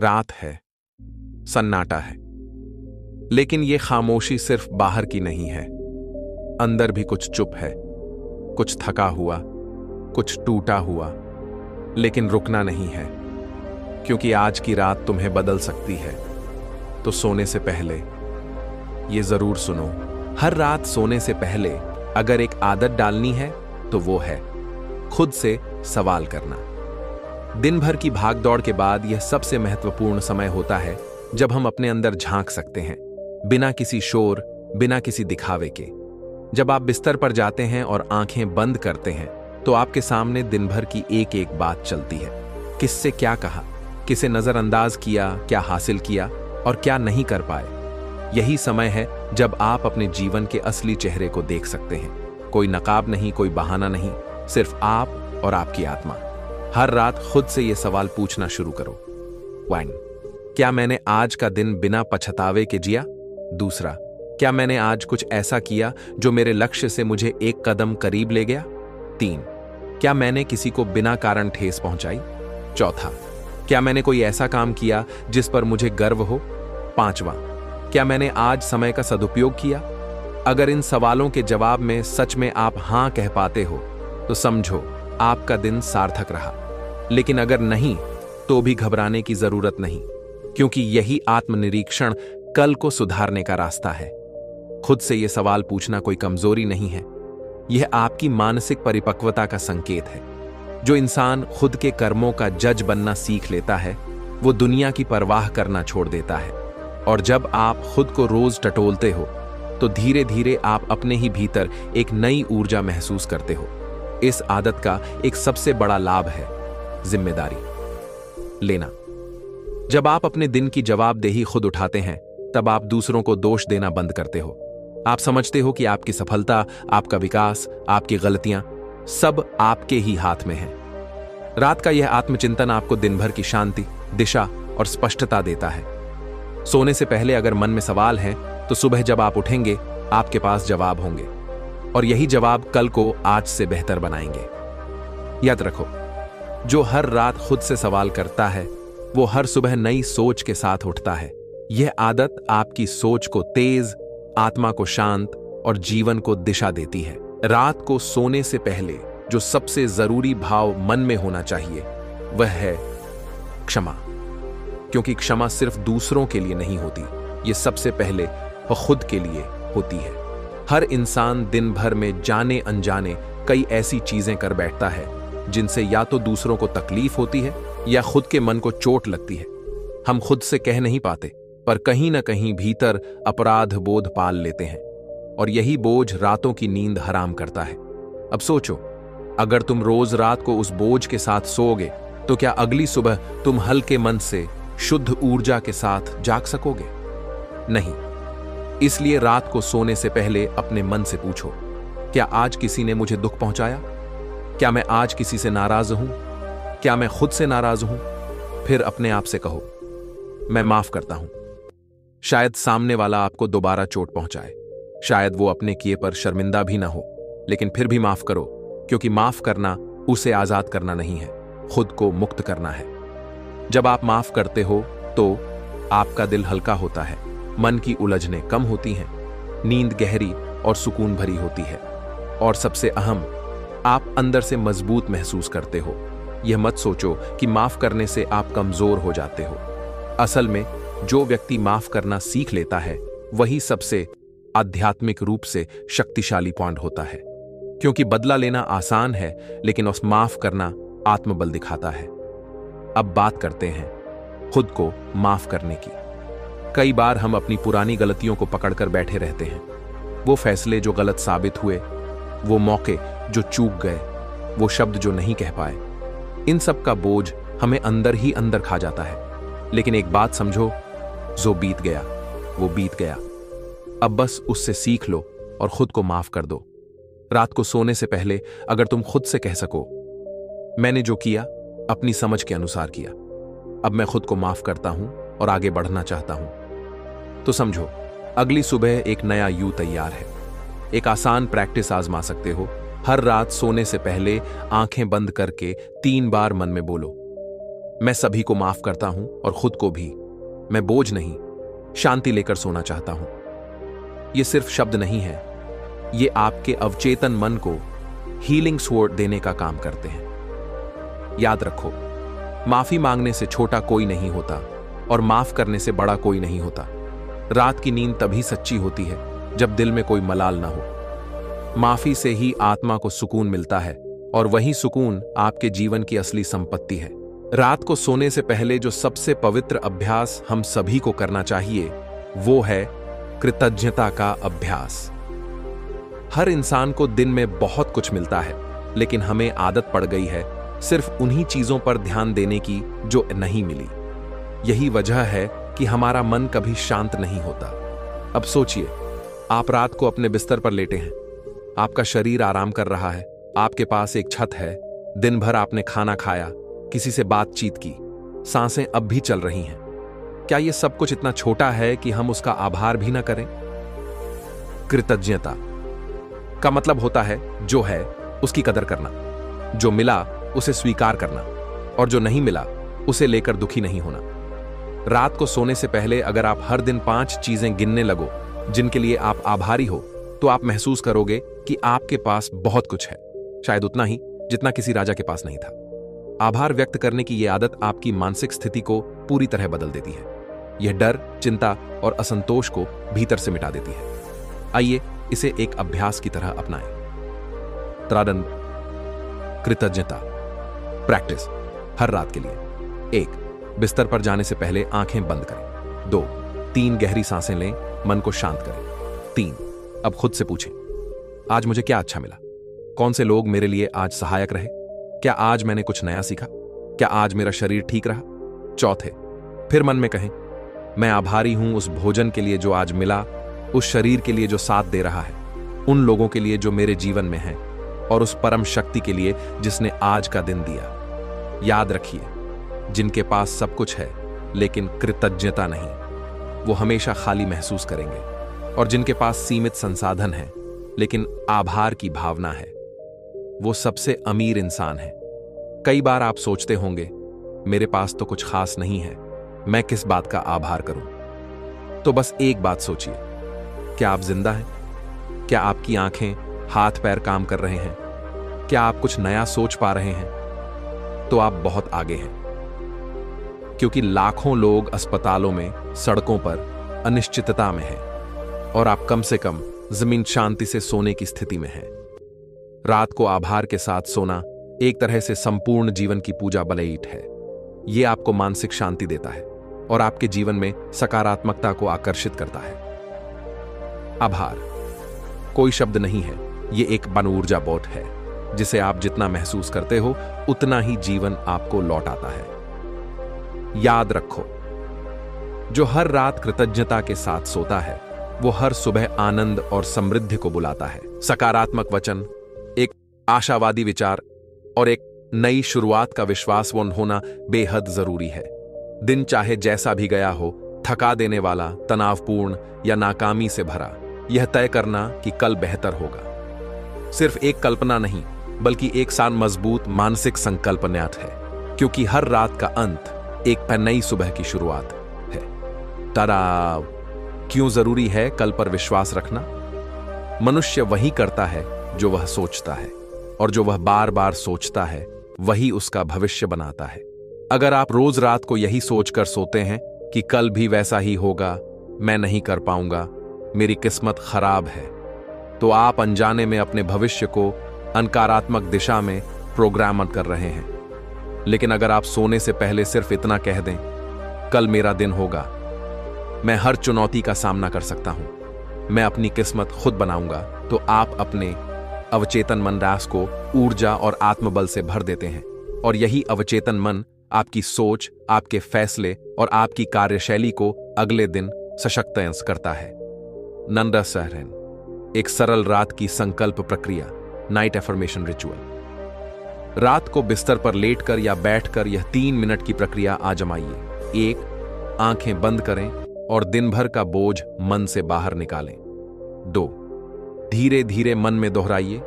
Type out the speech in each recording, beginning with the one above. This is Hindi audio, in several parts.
रात है, सन्नाटा है, लेकिन ये खामोशी सिर्फ बाहर की नहीं है। अंदर भी कुछ चुप है, कुछ थका हुआ, कुछ टूटा हुआ, लेकिन रुकना नहीं है, क्योंकि आज की रात तुम्हें बदल सकती है। तो सोने से पहले ये जरूर सुनो, हर रात सोने से पहले अगर एक आदत डालनी है तो वो है खुद से सवाल करना। दिन भर की भागदौड़ के बाद यह सबसे महत्वपूर्ण समय होता है जब हम अपने अंदर झांक सकते हैं, बिना किसी शोर, बिना किसी दिखावे के। जब आप बिस्तर पर जाते हैं और आंखें बंद करते हैं तो आपके सामने दिन भर की एक एक बात चलती है। किससे क्या कहा, किसे नजरअंदाज किया, क्या हासिल किया और क्या नहीं कर पाए। यही समय है जब आप अपने जीवन के असली चेहरे को देख सकते हैं। कोई नकाब नहीं, कोई बहाना नहीं, सिर्फ आप और आपकी आत्मा। हर रात खुद से यह सवाल पूछना शुरू करो। 1. क्या मैंने आज का दिन बिना पछतावे के जिया? 2. क्या मैंने आज कुछ ऐसा किया जो मेरे लक्ष्य से मुझे एक कदम करीब ले गया? 3. क्या मैंने किसी को बिना कारण ठेस पहुंचाई? 4. क्या मैंने कोई ऐसा काम किया जिस पर मुझे गर्व हो? 5. क्या मैंने आज समय का सदुपयोग किया? अगर इन सवालों के जवाब में सच में आप हां कह पाते हो तो समझो आपका दिन सार्थक रहा। लेकिन अगर नहीं तो भी घबराने की जरूरत नहीं, क्योंकि यही आत्मनिरीक्षण कल को सुधारने का रास्ता है। खुद से यह सवाल पूछना कोई कमजोरी नहीं है, यह आपकी मानसिक परिपक्वता का संकेत है। जो इंसान खुद के कर्मों का जज बनना सीख लेता है वो दुनिया की परवाह करना छोड़ देता है। और जब आप खुद को रोज टटोलते हो तो धीरे धीरे आप अपने ही भीतर एक नई ऊर्जा महसूस करते हो। इस आदत का एक सबसे बड़ा लाभ है जिम्मेदारी लेना। जब आप अपने दिन की जवाबदेही खुद उठाते हैं तब आप दूसरों को दोष देना बंद करते हो। आप समझते हो कि आपकी सफलता, आपका विकास, आपकी गलतियां सब आपके ही हाथ में है। रात का यह आत्मचिंतन आपको दिन भर की शांति, दिशा और स्पष्टता देता है। सोने से पहले अगर मन में सवाल हैं तो सुबह जब आप उठेंगे आपके पास जवाब होंगे, और यही जवाब कल को आज से बेहतर बनाएंगे। याद रखो, जो हर रात खुद से सवाल करता है वो हर सुबह नई सोच के साथ उठता है। यह आदत आपकी सोच को तेज, आत्मा को शांत और जीवन को दिशा देती है। रात को सोने से पहले जो सबसे जरूरी भाव मन में होना चाहिए वह है क्षमा, क्योंकि क्षमा सिर्फ दूसरों के लिए नहीं होती, ये सबसे पहले खुद के लिए होती है। हर इंसान दिन भर में जाने अनजाने कई ऐसी चीजें कर बैठता है जिनसे या तो दूसरों को तकलीफ होती है या खुद के मन को चोट लगती है। हम खुद से कह नहीं पाते, पर कहीं ना कहीं भीतर अपराध बोध पाल लेते हैं, और यही बोझ रातों की नींद हराम करता है। अब सोचो, अगर तुम रोज रात को उस बोझ के साथ सोओगे तो क्या अगली सुबह तुम हल्के मन से, शुद्ध ऊर्जा के साथ जाग सकोगे? नहीं। इसलिए रात को सोने से पहले अपने मन से पूछो, क्या आज किसी ने मुझे दुख पहुंचाया? क्या मैं आज किसी से नाराज हूं? क्या मैं खुद से नाराज हूं? फिर अपने आप से कहो, मैं माफ करता हूं। शायद सामने वाला आपको दोबारा चोट पहुंचाए, शायद वो अपने किए पर शर्मिंदा भी ना हो, लेकिन फिर भी माफ करो, क्योंकि माफ करना उसे आजाद करना नहीं है, खुद को मुक्त करना है। जब आप माफ करते हो तो आपका दिल हल्का होता है, मन की उलझनें कम होती हैं, नींद गहरी और सुकून भरी होती है, और सबसे अहम, आप अंदर से मजबूत महसूस करते हो। यह मत सोचो कि माफ करने से आप कमजोर हो जाते हो। असल में जो व्यक्ति माफ करना सीख लेता है वही सबसे आध्यात्मिक रूप से शक्तिशाली पॉइंट होता है, क्योंकि बदला लेना आसान है लेकिन उस माफ करना आत्मबल दिखाता है। अब बात करते हैं खुद को माफ करने की। कई बार हम अपनी पुरानी गलतियों को पकड़कर बैठे रहते हैं। वो फैसले जो गलत साबित हुए, वो मौके जो चूक गए, वो शब्द जो नहीं कह पाए, इन सब का बोझ हमें अंदर ही अंदर खा जाता है। लेकिन एक बात समझो, जो बीत गया वो बीत गया। अब बस उससे सीख लो और खुद को माफ कर दो। रात को सोने से पहले अगर तुम खुद से कह सको, मैंने जो किया अपनी समझ के अनुसार किया, अब मैं खुद को माफ करता हूं और आगे बढ़ना चाहता हूं, तो समझो अगली सुबह एक नया यू तैयार है। एक आसान प्रैक्टिस आजमा सकते हो। हर रात सोने से पहले आंखें बंद करके 3 बार मन में बोलो, मैं सभी को माफ करता हूं और खुद को भी। मैं बोझ नहीं, शांति लेकर सोना चाहता हूं। ये सिर्फ शब्द नहीं है, ये आपके अवचेतन मन को हीलिंग स्वॉर्ड देने का काम करते हैं। याद रखो, माफी मांगने से छोटा कोई नहीं होता और माफ करने से बड़ा कोई नहीं होता। रात की नींद तभी सच्ची होती है जब दिल में कोई मलाल ना हो। माफी से ही आत्मा को सुकून मिलता है और वही सुकून आपके जीवन की असली संपत्ति है। रात को सोने से पहले जो सबसे पवित्र अभ्यास हम सभी को करना चाहिए वो है कृतज्ञता का अभ्यास। हर इंसान को दिन में बहुत कुछ मिलता है, लेकिन हमें आदत पड़ गई है सिर्फ उन्हीं चीजों पर ध्यान देने की जो नहीं मिली। यही वजह है कि हमारा मन कभी शांत नहीं होता। अब सोचिए, आप रात को अपने बिस्तर पर लेटे हैं, आपका शरीर आराम कर रहा है, आपके पास एक छत है, दिन भर आपने खाना खाया, किसी से बातचीत की, सांसें अब भी चल रही हैं। क्या यह सब कुछ इतना छोटा है कि हम उसका आभार भी ना करें? कृतज्ञता का मतलब होता है जो है उसकी कदर करना, जो मिला उसे स्वीकार करना और जो नहीं मिला उसे लेकर दुखी नहीं होना। रात को सोने से पहले अगर आप हर दिन 5 चीजें गिनने लगो जिनके लिए आप आभारी हो, तो आप महसूस करोगे कि आपके पास बहुत कुछ है, शायद उतना ही जितना किसी राजा के पास नहीं था। आभार व्यक्त करने की यह आदत आपकी मानसिक स्थिति को पूरी तरह बदल देती है। यह डर, चिंता और असंतोष को भीतर से मिटा देती है। आइए इसे एक अभ्यास की तरह अपनाएं। त्रादन कृतज्ञता प्रैक्टिस हर रात के लिए। 1. बिस्तर पर जाने से पहले आंखें बंद करें। 2. 3 गहरी सांसें लें, मन को शांत करें। 3. अब खुद से पूछें, आज मुझे क्या अच्छा मिला? कौन से लोग मेरे लिए आज सहायक रहे? क्या आज मैंने कुछ नया सीखा? क्या आज मेरा शरीर ठीक रहा? 4. फिर मन में कहें, मैं आभारी हूं उस भोजन के लिए जो आज मिला, उस शरीर के लिए जो साथ दे रहा है, उन लोगों के लिए जो मेरे जीवन में हैं और उस परम शक्ति के लिए जिसने आज का दिन दिया। याद रखिए, जिनके पास सब कुछ है लेकिन कृतज्ञता नहीं, वो हमेशा खाली महसूस करेंगे, और जिनके पास सीमित संसाधन है लेकिन आभार की भावना है, वो सबसे अमीर इंसान है। कई बार आप सोचते होंगे, मेरे पास तो कुछ खास नहीं है, मैं किस बात का आभार करूं? तो बस एक बात सोचिए, क्या आप जिंदा हैं? क्या आपकी आंखें, हाथ पैर काम कर रहे हैं? क्या आप कुछ नया सोच पा रहे हैं? तो आप बहुत आगे हैं, क्योंकि लाखों लोग अस्पतालों में, सड़कों पर अनिश्चितता में हैं, और आप कम से कम जमीन शांति से सोने की स्थिति में हैं। रात को आभार के साथ सोना एक तरह से संपूर्ण जीवन की पूजा बलईट है। यह आपको मानसिक शांति देता है और आपके जीवन में सकारात्मकता को आकर्षित करता है। आभार कोई शब्द नहीं है, यह एक बन ऊर्जा बोट है, जिसे आप जितना महसूस करते हो उतना ही जीवन आपको लौट आता है। याद रखो, जो हर रात कृतज्ञता के साथ सोता है वो हर सुबह आनंद और समृद्धि को बुलाता है। सकारात्मक वचन, एक आशावादी विचार और एक नई शुरुआत का विश्वासवंत होना बेहद जरूरी है। दिन चाहे जैसा भी गया हो, थका देने वाला, तनावपूर्ण या नाकामी से भरा, यह तय करना कि कल बेहतर होगा सिर्फ एक कल्पना नहीं, बल्कि एक साथ मजबूत मानसिक संकल्प न्यात है, क्योंकि हर रात का अंत एक नई सुबह की शुरुआत है। तराव क्यों जरूरी है कल पर विश्वास रखना? मनुष्य वही करता है जो वह सोचता है, और जो वह बार बार सोचता है वही उसका भविष्य बनाता है। अगर आप रोज रात को यही सोचकर सोते हैं कि कल भी वैसा ही होगा, मैं नहीं कर पाऊंगा, मेरी किस्मत खराब है, तो आप अनजाने में अपने भविष्य को नकारात्मक दिशा में प्रोग्राम कर रहे हैं। लेकिन अगर आप सोने से पहले सिर्फ इतना कह दें, कल मेरा दिन होगा, मैं हर चुनौती का सामना कर सकता हूं, मैं अपनी किस्मत खुद बनाऊंगा, तो आप अपने अवचेतन मन रास को ऊर्जा और आत्मबल से भर देते हैं। और यही अवचेतन मन आपकी सोच, आपके फैसले और आपकी कार्यशैली को अगले दिन सशक्त करता है। नंदा सहरन, एक सरल रात की संकल्प प्रक्रिया, नाइट एफर्मेशन रिचुअल। रात को बिस्तर पर लेटकर या बैठकर यह 3 मिनट की प्रक्रिया आजमाइए। 1. आंखें बंद करें और दिन भर का बोझ मन से बाहर निकालें। 2. धीरे धीरे मन में दोहराइए,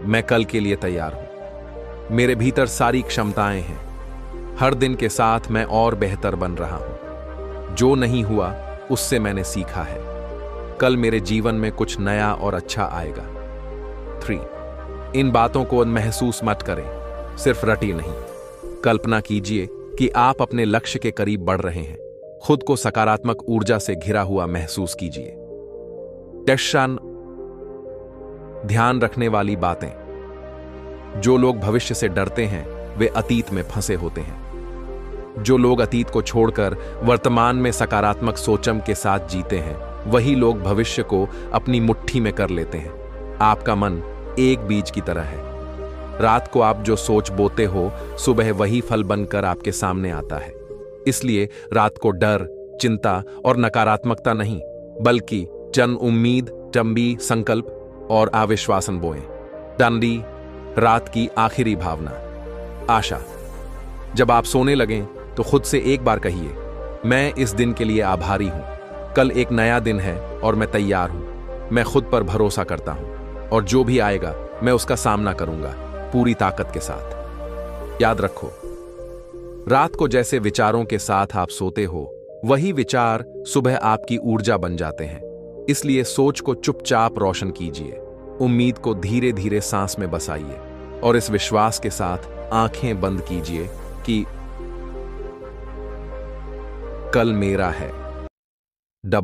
मैं कल के लिए तैयार हूं, मेरे भीतर सारी क्षमताएं हैं, हर दिन के साथ मैं और बेहतर बन रहा हूं। जो नहीं हुआ उससे मैंने सीखा है। कल मेरे जीवन में कुछ नया और अच्छा आएगा। 3 इन बातों को महसूस मत करें, सिर्फ रटी नहीं। कल्पना कीजिए कि आप अपने लक्ष्य के करीब बढ़ रहे हैं। खुद को सकारात्मक ऊर्जा से घिरा हुआ महसूस कीजिए। टेक्शन ध्यान रखने वाली बातें। जो लोग भविष्य से डरते हैं वे अतीत में फंसे होते हैं। जो लोग अतीत को छोड़कर वर्तमान में सकारात्मक सोचम के साथ जीते हैं वही लोग भविष्य को अपनी मुट्ठी में कर लेते हैं। आपका मन एक बीज की तरह है। रात को आप जो सोच बोते हो सुबह वही फल बनकर आपके सामने आता है। इसलिए रात को डर, चिंता और नकारात्मकता नहीं बल्कि जन उम्मीद, चंबी संकल्प और आविश्वासन बोएं। डंडी रात की आखिरी भावना। आशा। जब आप सोने लगें तो खुद से एक बार कहिए, मैं इस दिन के लिए आभारी हूं। कल एक नया दिन है और मैं तैयार हूं। मैं खुद पर भरोसा करता हूं और जो भी आएगा मैं उसका सामना करूंगा पूरी ताकत के साथ। याद रखो, रात को जैसे विचारों के साथ आप सोते हो वही विचार सुबह आपकी ऊर्जा बन जाते हैं। इसलिए सोच को चुपचाप रोशन कीजिए, उम्मीद को धीरे धीरे सांस में बसाइए और इस विश्वास के साथ आंखें बंद कीजिए कि कल मेरा है। डबल